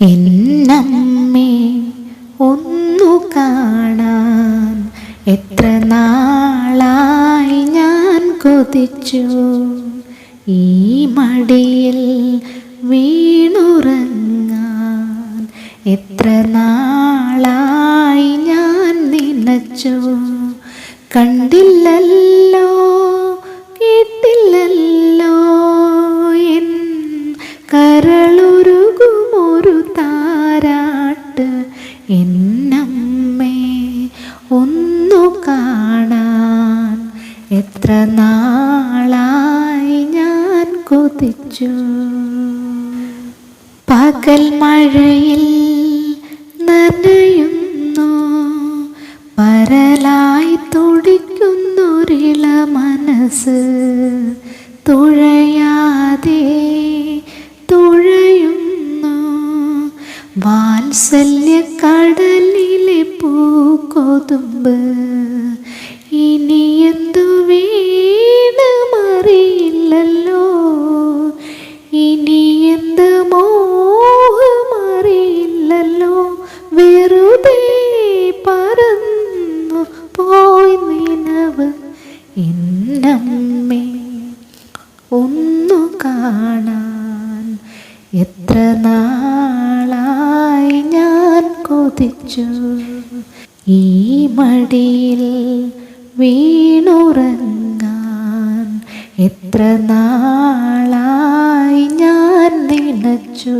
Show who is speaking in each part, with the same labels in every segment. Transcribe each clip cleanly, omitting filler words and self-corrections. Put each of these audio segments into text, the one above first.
Speaker 1: എന്നമ്മേ ഒന്നു കാണാൻ എത്ര നാളായി ഞാൻ കൊതിച്ചു. ഈ മടിയിൽ വീണുറങ്ങാൻ എത്ര നാളായി ഞാൻ നനച്ചു. കണ്ടില്ലല്ലോ കേട്ടില്ലല്ലോ എൻ കരളുരുകുമൊരു താരാട്ട്. എന്നമ്മേ ഒന്നു കാണാൻ എത്ര നാളായി ഞാൻ കൊതിച്ചു. പകൽ മഴയിൽ നനയുന്നു പരലായി തുടിക്കുന്നൊരിള മനസ്സ്. തുഴയാതെ തുഴയുന്നു വാത്സല്യക്കടലിലെ പൂക്കൊതുമ്പ്. ഇനി എന്തു വേണമറിയില്ലല്ലോ, ഇനി എന്ത് മോഹമറിയില്ലല്ലോ. വെറുതെ പറന്നു പോയി നിനവ്. എന്നമ്മേ ഒന്നു കാണാൻ എത്ര നാളായി ഞാൻ കൊതിച്ചു. ഈ മടിയിൽ വീണുറങ്ങാൻ എത്ര നാളായി ഞാൻ നനച്ചു.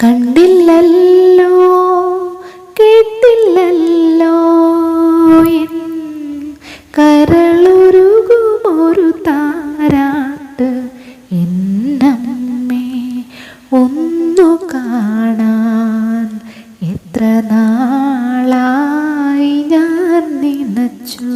Speaker 1: കണ്ടില്ലല്ലോ കേട്ടില്ലല്ലോ എൻ കരളുരുകുമൊരു താരാട്ട്. എന്നമ്മേ ഒന്നു കാണാൻ എത്ര നാളായി ഞാൻ നനച്ചു.